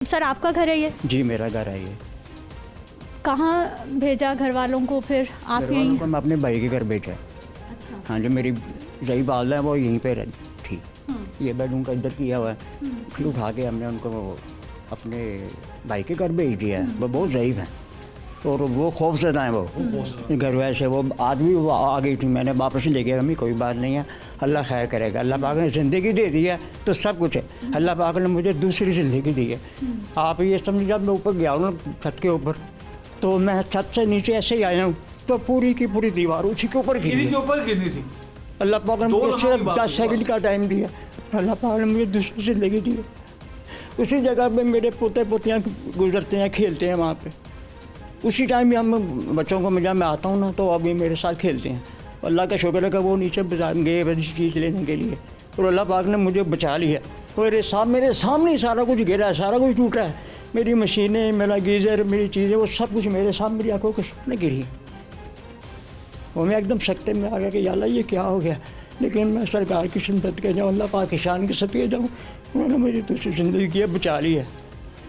Sir आपका घर है ये? जी मेरा घर है ये। कहाँ भेजा घर वालों को फिर आप घर वालों यहीं? को मैं अपने भाई के घर भेजा। अच्छा। हाँ जो मेरी सही बाल है वो यहीं पे थी। ये बेड उनका इधर किया हुआ है। फिर उठा के हमने उनको अपने भाई के घर भेज दिया है। वो बहुत ज़ईफ़ है और वो खौफज़दा है। वो घर वैसे वो आदमी वो आ गई थी, मैंने वापस ले गया। अम्मी कोई बात नहीं है, अल्लाह खैर करेगा। अल्लाह पाक ने ज़िंदगी दे दी है तो सब कुछ है। अल्लाह पाक ने मुझे दूसरी ज़िंदगी दी है। आप ये समझ, जब मैं ऊपर गया हूँ ना छत के ऊपर, तो मैं छत से नीचे ऐसे ही आया हूँ तो पूरी की पूरी दीवार उसी के ऊपर गिरी है। ऊपर गिरनी थी। अल्लाह पाक ने मुझे सिर्फ 10 सेकंड का टाइम दिया। अल्लाह पाक ने मुझे दूसरी ज़िंदगी दी है। उसी जगह पे मेरे पोते पोतियाँ गुजरते हैं, खेलते हैं वहाँ पे। उसी टाइम भी हम बच्चों को जब मैं आता हूँ ना तो अभी मेरे साथ खेलते हैं। अल्लाह का शुक्र है कि वो नीचे बाजार गए इस चीज़ लेने के लिए और अल्लाह पाक ने मुझे बचा लिया। मेरे सामने ही सारा कुछ गिरा है, सारा कुछ टूटा है। मेरी मशीनें, मेरा गीज़र, मेरी चीज़ें, वो सब कुछ मेरे सामने, मेरी आंखों के सामने गिरी। और मैं एकदम सकते में आ गया कि या अल्लाह ये क्या हो गया। लेकिन मैं सरकार की सिमत के जाऊँ, अल्लाह पाक की शान के सदके जाऊँ, उन्होंने मेरी दूसरी ज़िंदगी की बचा ली है।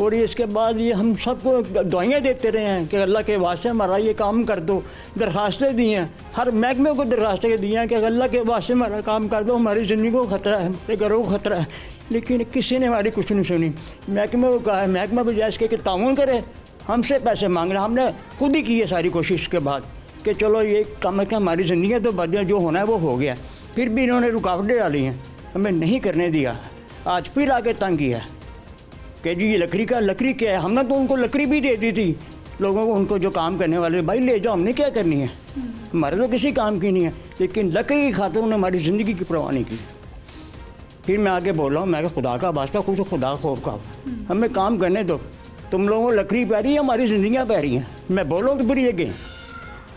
और ये इसके बाद ये हम सबको दुआएं देते रहे हैं कि अल्लाह के वास्ते हमारा ये काम कर दो। दरख्वास्तें दी हैं, हर महकमे को दरख्वास्तें दी हैं कि अल्लाह के वास्ते हमारा काम कर दो, हमारी ज़िंदगी को ख़तरा है, हमारे घरों को ख़तरा है। लेकिन किसी ने हमारी कुछ नहीं सुनी। महकमे को कहा है, महकमा बजाय इसके कि ताउन करे, हमसे पैसे मांग रहे। हमने खुद ही की है सारी कोशिश के बाद कि चलो ये कम से कम हमारी ज़िंदगी तो बदल, जो होना है वो हो गया। फिर भी इन्होंने रुकावटें डाली हैं, हमें नहीं करने दिया। आज फिर आके तंग किया कि जी ये लकड़ी क्या है। हमने तो उनको लकड़ी भी दे दी थी लोगों को, उनको जो काम करने वाले, भाई ले जाओ, हमने क्या करनी है, हमारे तो किसी काम की नहीं है। लेकिन लकड़ी की खातिर उन्होंने हमारी ज़िंदगी की परवाह नहीं की। फिर मैं आगे बोल रहा हूँ, मैं खुदा का वास्ता कुछ खुदा खौफ का, हमें काम करने दो। तुम लोगों को लकड़ी पै रही है, हमारी ज़िंदगियाँ पै रही हैं। मैं बोलूँ तो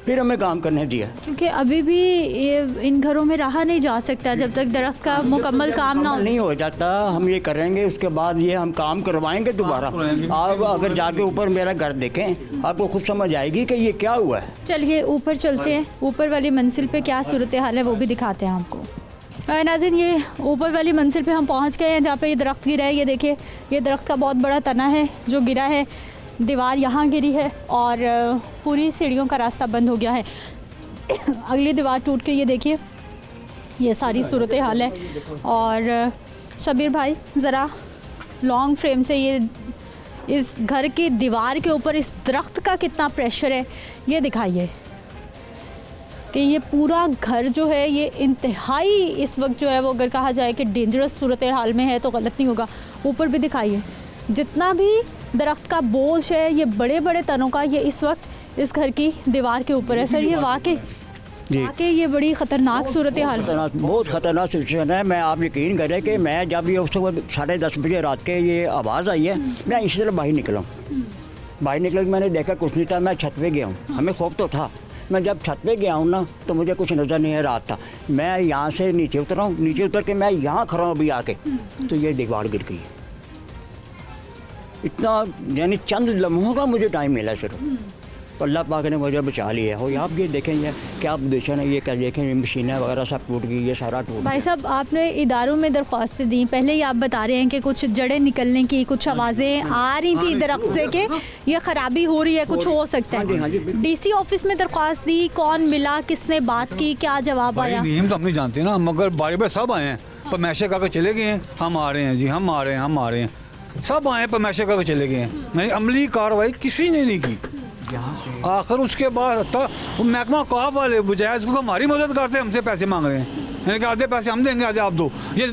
फिर हमें काम करने दिया। क्योंकि अभी भी ये इन घरों में रहा नहीं जा सकता जब तक दरख्त का मुकम्मल काम ना हो। नहीं हो जाता, हम ये करेंगे, उसके बाद ये हम काम करवाएंगे दोबारा। आप अगर जाके ऊपर मेरा घर देखें आपको खुद समझ आएगी कि ये क्या हुआ है। चलिए ऊपर चलते हैं, ऊपर वाली मंजिल पे क्या सूरत हाल है वो भी दिखाते हैं आपको। नाज़रीन ये ऊपर वाली मंजिल पे हम पहुंच गए हैं जहाँ पे ये दरख्त गिरा है। ये देखिए, ये दरख्त का बहुत बड़ा तना है जो गिरा है। दीवार यहाँ गिरी है और पूरी सीढ़ियों का रास्ता बंद हो गया है। अगली दीवार टूट के ये देखिए, ये सारी सूरत हाल है। और शबीर भाई ज़रा लॉन्ग फ्रेम से ये इस घर की दीवार के ऊपर इस दरख्त का कितना प्रेशर है ये दिखाइए कि ये पूरा घर जो है ये इंतहाई इस वक्त जो है वो अगर कहा जाए कि डेंजरस सूरत हाल में है तो गलत नहीं होगा। ऊपर भी दिखाइए, जितना भी दरख्त का बोझ है, ये बड़े बड़े तनों का, ये इस वक्त इस घर की दीवार के ऊपर है। सर ये वाकई ये बड़ी ख़तरनाक सूरत हाल है, बहुत ख़तरनाक सिचुएशन है। मैं आप यकीन करें कि मैं जब ये उस वक्त 10:30 बजे रात के ये आवाज़ आई है, मैं इसी तरह बाहर निकला। मैंने देखा कुछ नहीं था। मैं छत पे गया हूँ, हमें खौफ तो था। मैं जब छत पे गया हूँ ना तो मुझे कुछ नज़र नहीं है, रात था। मैं यहाँ से नीचे उतरा हूँ, नीचे उतर के मैं यहाँ खड़ा हूँ अभी आके, तो ये दीवार गिर गई। इतना यानी चंद लम्हों का मुझे टाइम मिला सिर्फ, अल्लाह पाक ने मुझे बचा लिया। हो आप ये देखें, ये क्या पोजीशन है, ये क्या देखें, मशीनें वगैरह सब टूट गई, ये सारा टूट। भाई साहब आपने इदारों में दरख्वास्तें दी, पहले ही आप बता रहे हैं कि कुछ जड़ें निकलने की, कुछ आवाज़ें आ रही थी दरख्त से कि ये ख़राबी हो रही है, कुछ हो सकता है। डीसी ऑफिस में दरख्वास्त दी, कौन मिला, किसने बात की, क्या जवाब आया? हम तो हम नहीं जानते ना, मगर बारी बार सब आए हैं, परमैशे करके चले गए हैं। हम आ रहे हैं जी, हम आ रहे हैं, सब आए परमैशे करके चले गए हैं। नहीं अमली कार्रवाई किसी ने नहीं की। आखिर उसके बाद वो महकमा कॉप वाले बजाय इसको हमारी मदद करते हमसे पैसे मांग रहे हैं। यानी कि आधे पैसे हम देंगे, आधे आप दो। ये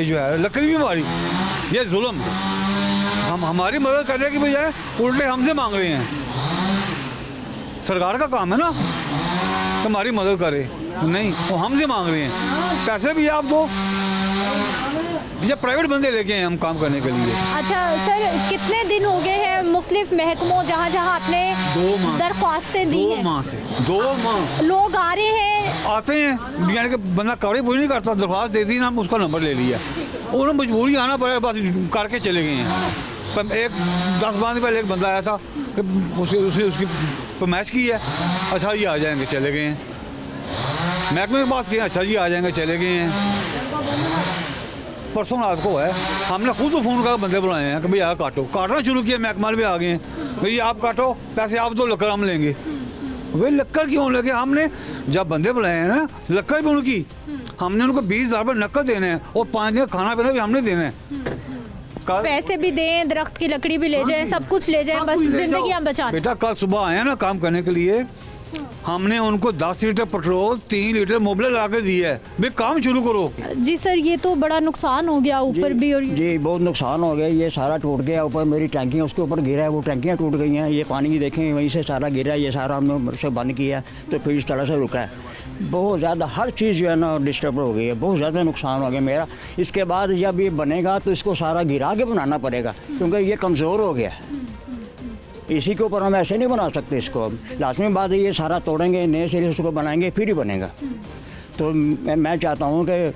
जो है लकड़ी भी हमारी, ये जुल्म। हम हमारी मदद करने की बजाय उल्टे हमसे मांग रहे हैं। सरकार का काम है ना हमारी मदद करे, नहीं वो हमसे मांग रहे हैं पैसे भी आप दो। ये प्राइवेट बंदे लेके हैं हम काम करने के लिए। अच्छा सर, कितने दिन हो गए हैं मुख्तलिफ महकमों जहाँ जहाँ आपने दरख्वास्तें दी हैं? 2 माह लोग आ रहे हैं, आते हैं, यानी कि बंदा कवरेज पूरी नहीं करता, दरख्वास्त दे दी ना, हम उसका नंबर ले लिया, उन्हें मजबूरी आना पड़ा, बस करके चले गए हैं। पर एक 10 दिन पहले एक बंदा आया था, उसकी फरमाइश की है, अच्छा जी आ जाएंगे, चले गए हैं। महकमे के पास किया, अच्छा जी आ जाएंगे, चले गए हैं। परसों रात को है, हमने खुद तो फ़ोन कर बंदे बुलाए हैं कि भैया काटो, काटना शुरू किया, महकमा भी आ गए हैं, भैया आप काटो, पैसे आप दो, लक्कर हम लेंगे। भाई लक्कर क्यों लेंगे? हमने जब बंदे बुलाए हैं ना, लक्कर भी उनकी, हमने उनको 20,000 रुपये नक्कर देने हैं और 5 दिन का खाना पीना भी हमने देना है। पैसे भी दें, दरख्त की लकड़ी भी ले जाएं, सब कुछ ले जाएं, बस जिंदगी हम बचा लें। बेटा कल सुबह आए ना काम करने के लिए, हमने उनको 10 लीटर पेट्रोल, 3 लीटर मोबिल ला के दिया है, भाई काम शुरू करो। जी सर, ये तो बड़ा नुकसान हो गया ऊपर भी, और जी बहुत नुकसान हो गया, ये सारा टूट गया। ऊपर मेरी टैंकियाँ उसके ऊपर गिरा है, वो टैंकियाँ टूट गई हैं। ये पानी की देखें वहीं से सारा गिरा है, ये सारा हमने उसे बंद किया तो फिर इस तरह से रुका है। बहुत ज़्यादा हर चीज़ जो है ना डिस्टर्ब हो गई है, बहुत ज़्यादा नुकसान हो गया मेरा। इसके बाद जब ये बनेगा तो इसको सारा गिरा के बनाना पड़ेगा, क्योंकि ये कमज़ोर हो गया है। इसी के ऊपर हम ऐसे नहीं बना सकते इसको। अब लाजमी बात है, ये सारा तोड़ेंगे, नए सिरे से उसको बनाएंगे, फिर ही बनेगा। तो मैं चाहता हूँ कि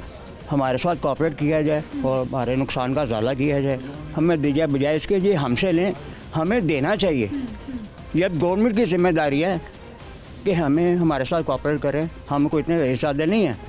हमारे साथ कोऑपरेट किया जाए और हमारे नुकसान का ज़्यादा किया जाए। हमें दीजिए, बजाय इसके ये हमसे लें, हमें देना चाहिए। ये गवर्नमेंट की जिम्मेदारी है कि हमें हमारे साथ कोऑपरेट करें। हमको इतने ज़्यादा नहीं है